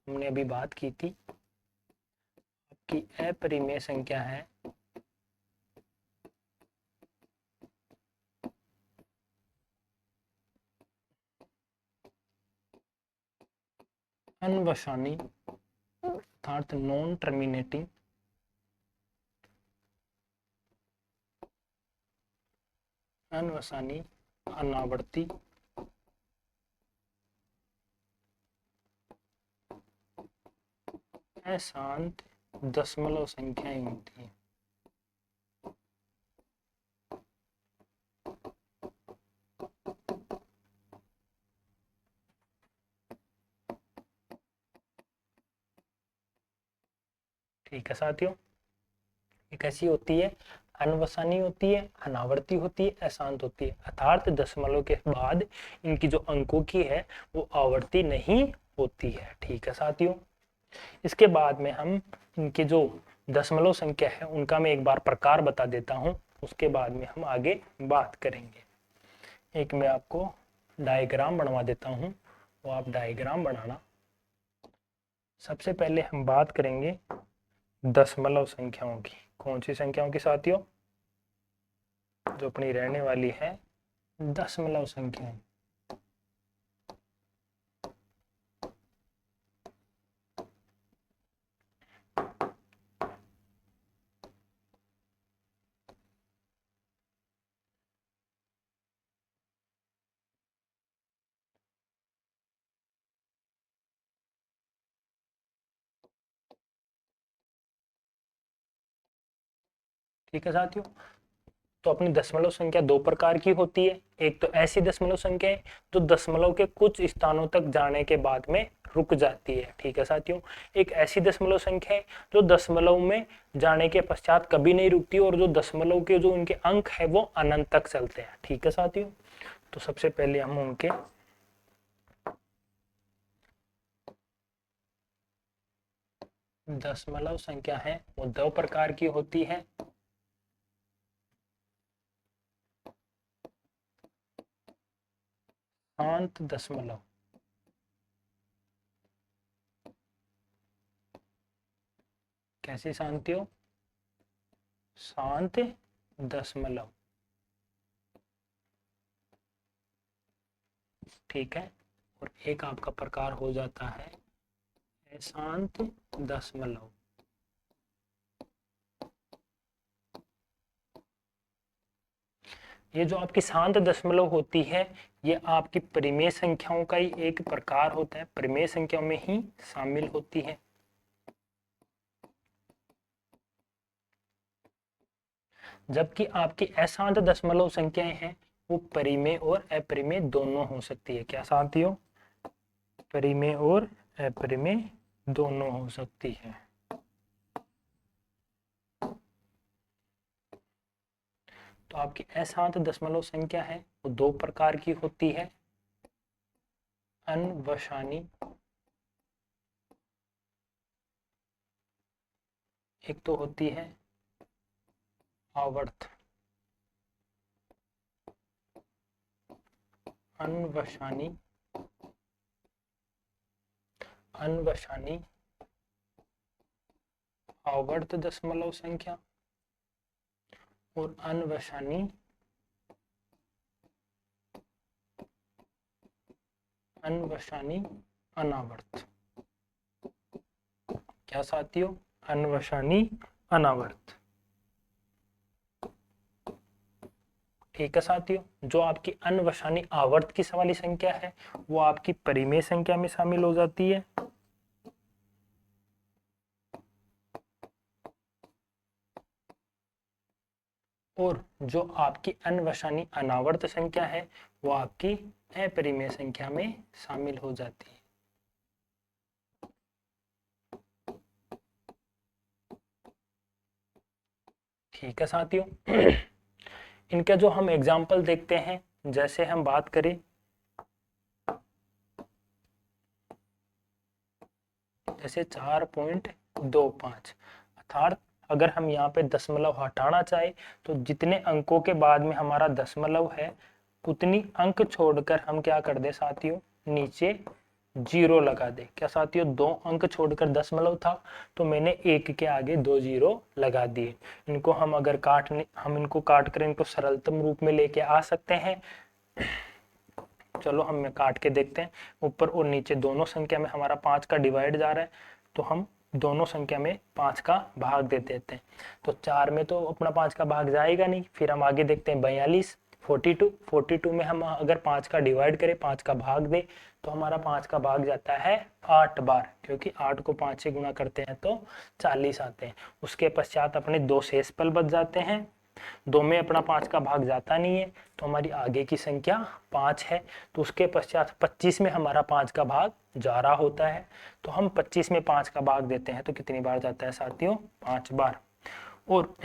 हमने अभी बात की थी? आपकी अपरिमेय संख्या है अनवसानी अर्थात नॉन टर्मिनेटिंग अनवसानी अनावर्ती अशांत दशमलव संख्याएं होती हैं। ठीक है साथियों। ये कैसी होती है? अनवसानी होती है, अनावर्ती होती है, अशांत होती है। अर्थात दशमलव के बाद इनकी जो अंकों की है वो आवर्ती नहीं होती है। ठीक है साथियों। इसके बाद में हम इनके जो दशमलव संख्या है उनका मैं एक बार प्रकार बता देता हूं, उसके बाद में हम आगे बात करेंगे। एक मैं आपको डायग्राम बनवा देता हूं, वो आप डायग्राम बनाना। सबसे पहले हम बात करेंगे दशमलव संख्याओं की। कौन सी संख्याओं की साथियों? जो अपनी रहने वाली है दशमलव संख्याएं। ठीक है साथियों। तो अपनी दशमलव संख्या दो प्रकार की होती है। एक तो ऐसी दशमलव संख्या है जो दशमलव के कुछ स्थानों तक जाने के बाद में रुक जाती है। ठीक है साथियों। एक ऐसी दशमलव संख्या है जो दशमलव में जाने के पश्चात कभी नहीं रुकती और जो दशमलव के जो उनके अंक है वो अनंत तक चलते हैं। ठीक है साथियों। तो सबसे पहले हम उनके दशमलव संख्या है वो दो प्रकार की होती है। शांत दशमलव, कैसी शांतियों? शांत दशमलव। ठीक है। और एक आपका प्रकार हो जाता है अशांत दशमलव। ये जो आपकी शांत दशमलव होती है ये आपकी परिमेय संख्याओं का ही एक प्रकार होता है, परिमेय संख्याओं में ही शामिल होती है। जबकि आपकी अशांत दशमलव संख्याएं हैं वो परिमेय और अपरिमेय दोनों हो सकती है। क्या साथियों? परिमेय और अपरिमेय दोनों हो सकती है। तो आपकी अशांत दशमलव संख्या है वो दो प्रकार की होती है। अनवसानी, एक तो होती है आवर्त। अनवसानी अनवशानी आवर्त दशमलव संख्या और अनवशानी अनावर्त। क्या साथियों? अनवशानी अनावर्त। ठीक है साथियों, जो आपकी अनवशानी आवर्त की वाली संख्या है वो आपकी परिमेय संख्या में शामिल हो जाती है। और जो आपकी अनवशानी अनावर्त संख्या है वो आपकी अपरिमेय संख्या में शामिल हो जाती है। ठीक है साथियों, इनका जो हम एग्जाम्पल देखते हैं, जैसे हम बात करें जैसे 4.25, अर्थात अगर हम यहाँ पे दशमलव हटाना चाहे तो जितने अंकों के बाद में हमारा दशमलव है उतनी अंक छोड़कर हम क्या कर दे साथियों, नीचे 0 लगा दे। क्या साथियों? 2 अंक छोड़कर दशमलव था तो मैंने 1 के आगे 2 0 लगा दिए। इनको हम अगर हम इनको काट कर इनको सरलतम रूप में लेके आ सकते हैं। चलो हम काट के देखते हैं। ऊपर और नीचे दोनों संख्या में हमारा 5 का डिवाइड जा रहा है तो हम दोनों संख्या में 5 का भाग दे देते हैं। तो 4 में तो अपना 5 का भाग जाएगा नहीं। फिर हम आगे देखते हैं 42, 42 में हम अगर 5 का डिवाइड करें, 5 का भाग दे तो हमारा 5 का भाग जाता है 8 बार, क्योंकि 8 को 5 से गुणा करते हैं तो 40 आते हैं। उसके पश्चात अपने 2 शेष पल बच जाते हैं। 2 में अपना 5 का भाग जाता नहीं है तो हमारी आगे की संख्या 5 है। तो उसके पश्चात 25 में हमारा 5 का भाग जा रहा होता है तो हम 25 में 5 का भाग देते हैं तो कितनी बार जाता है साथियों? 5 बार। और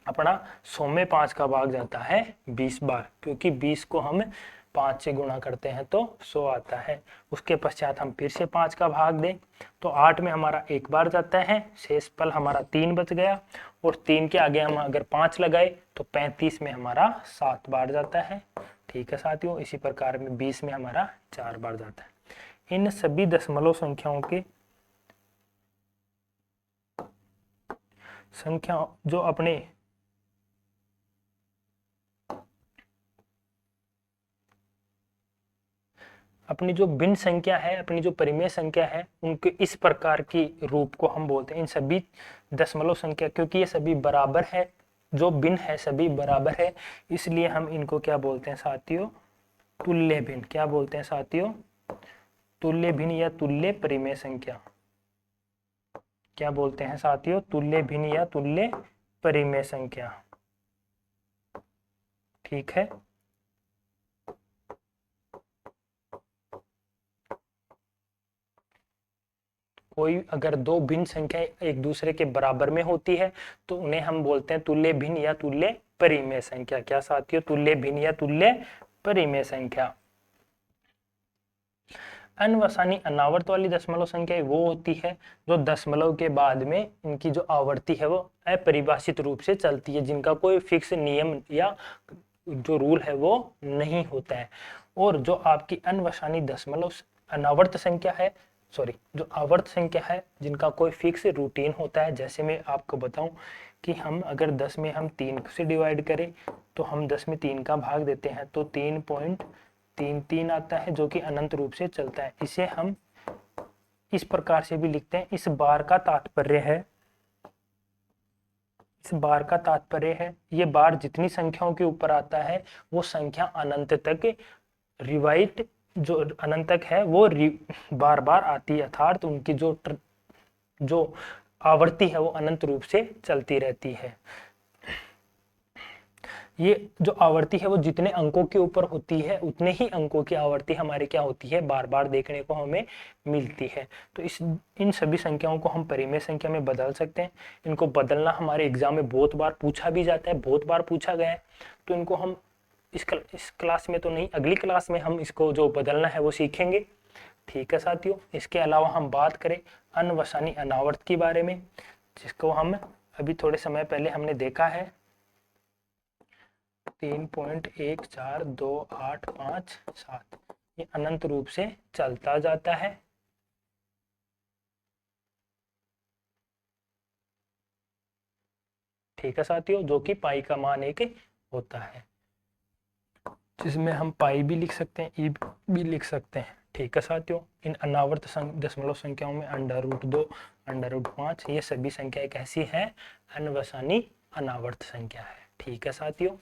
अपना 100 में 5 का भाग जाता है 20 बार, क्योंकि 20 को हम 5 से गुणा करते हैं तो 100 आता है। उसके पश्चात हम फिर से 5 का भाग दें तो 8 में हमारा 1 बार जाता है, शेष पल हमारा 3 बच गया। और 3 के आगे हम अगर 5 लगाए तो 35 में हमारा 7 बार जाता है। ठीक है साथियों, इसी प्रकार में 20 में हमारा 4 बार जाता है। इन सभी दशमलव संख्याओं के संख्या जो अपनी जो भिन्न संख्या है, अपनी जो परिमेय संख्या है, उनके इस प्रकार की रूप को हम बोलते हैं इन सभी दशमलव संख्या, क्योंकि ये सभी बराबर है, जो भिन्न है सभी बराबर है, इसलिए हम इनको क्या बोलते हैं साथियों? तुल्य भिन्न। क्या बोलते हैं साथियों? तुल्य भिन्न या तुल्य परिमेय संख्या। क्या बोलते हैं साथियों? तुल्य भिन्न या तुल्य परिमेय संख्या। ठीक है, कोई अगर दो भिन्न संख्या एक दूसरे के बराबर में होती है तो उन्हें हम बोलते हैं तुल्य भिन्न या तुल्य परिमेय संख्या। क्या साथियों? तुल्य भिन्न या तुल्य परिमेय संख्या। अनवसानी अनावर्त वाली दशमलव संख्या वो होती है जो दशमलव के बाद में इनकी जो आवर्ती है वो अपरिभाषित रूप से चलती है, जिनका कोई फिक्स नियम या जो रूल है वो नहीं होता है। और जो आपकी अनवसानी दशमलव अनावर्त संख्या है, जो आवर्त संख्या है, जिनका कोई फिक्स रूटीन होता है, जैसे मैं आपको बताऊं कि हम अगर 10 में हम 3 से डिवाइड करें तो हम 10 में 3 का भाग देते हैं तो 3.33 आता है, जो कि अनंत रूप से चलता है। इसे हम इस प्रकार से भी लिखते हैं। इस बार का तात्पर्य है ये बार जितनी संख्याओं के ऊपर आता है वो संख्या अनंत तक रिवाइट जो अनंत तक है वो बार बार आती है, अर्थात उनकी जो आवर्ती है वो अनंत रूप से चलती रहती है। ये जो आवर्ती है वो जितने अंकों के ऊपर होती है उतने ही अंकों की आवर्ती हमारी क्या होती है? बार बार देखने को हमें मिलती है। तो इन सभी संख्याओं को हम परिमेय संख्या में बदल सकते हैं। इनको बदलना हमारे एग्जाम में बहुत बार पूछा भी जाता है, बहुत बार पूछा गया है। तो इनको हम इस क्लास में तो नहीं, अगली क्लास में हम इसको जो बदलना है वो सीखेंगे। ठीक है साथियों, इसके अलावा हम बात करें अनवसानी अनावर्त के बारे में, जिसको हम अभी थोड़े समय पहले हमने देखा है 3.14285 ये अनंत रूप से चलता जाता है। ठीक है साथियों, जो कि पाई का मान 1 होता है, जिसमें हम पाई भी लिख सकते हैं, ई भी लिख सकते हैं। ठीक है साथियों, इन अनावर्त दशमलव संख्याओं में √2, √5 ये सभी संख्या एक ऐसी है अनवसानी अनावर्त संख्या है। ठीक है साथियों,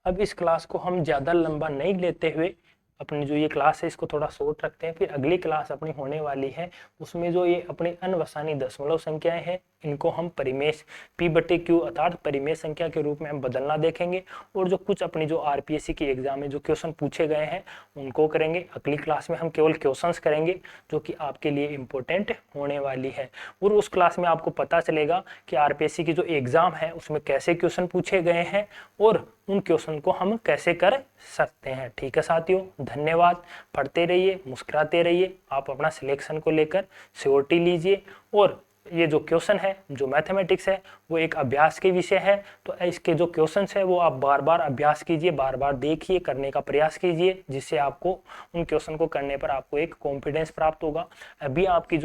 अब इस क्लास को हम ज्यादा लंबा नहीं लेते हुए अपनी जो ये क्लास है इसको थोड़ा शॉर्ट रखते हैं। फिर अगली क्लास अपनी होने वाली है, उसमें जो ये अपनी अनवसानी दशमलव संख्याएं हैं इनको हम परिमेश P/Q अर्थात परिमेश संख्या के रूप में हम बदलना देखेंगे। और जो कुछ अपनी जो आरपीएससी की एग्जाम में जो क्वेश्चन पूछे गए हैं उनको करेंगे। अगली क्लास में हम केवल क्वेश्चंस करेंगे जो कि आपके लिए इम्पोर्टेंट होने वाली है। और उस क्लास में आपको पता चलेगा कि आरपीएससी की जो एग्जाम है उसमें कैसे क्वेश्चन पूछे गए हैं और उन क्वेश्चन को हम कैसे कर सकते हैं। ठीक है साथियों, धन्यवाद। पढ़ते रहिए, मुस्कुराते रहिए, आप अपना सिलेक्शन को लेकर श्योरिटी लीजिए। और ये जो क्वेश्चन है, जो मैथमेटिक्स है, वो एक अभ्यास के विषय है, तो इसके जो क्वेश्चंस है वो आप बार बार अभ्यास कीजिए, बार बार देखिए, करने का प्रयास कीजिए, जिससे आपको उन क्वेश्चन को करने पर आपको एक कॉन्फिडेंस प्राप्त होगा। अभी आपकी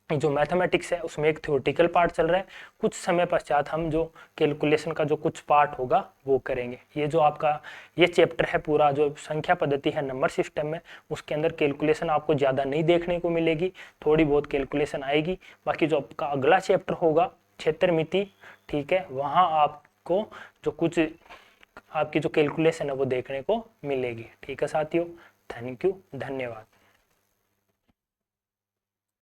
जो मैथमेटिक्स है उसमें एक थ्योरेटिकल पार्ट चल रहा है, कुछ समय पश्चात हम जो कैलकुलेशन का जो कुछ पार्ट होगा वो करेंगे। ये जो आपका ये चैप्टर है पूरा जो संख्या पद्धति है नंबर सिस्टम में, उसके अंदर कैलकुलेशन आपको ज़्यादा नहीं देखने को मिलेगी, थोड़ी बहुत कैलकुलेशन आएगी। बाकी जो आपका अगला चैप्टर होगा क्षेत्रमिति, ठीक है, वहाँ आपको जो कुछ आपकी जो कैलकुलेशन है वो देखने को मिलेगी। ठीक है साथियों, थैंक यू, धन्यवाद।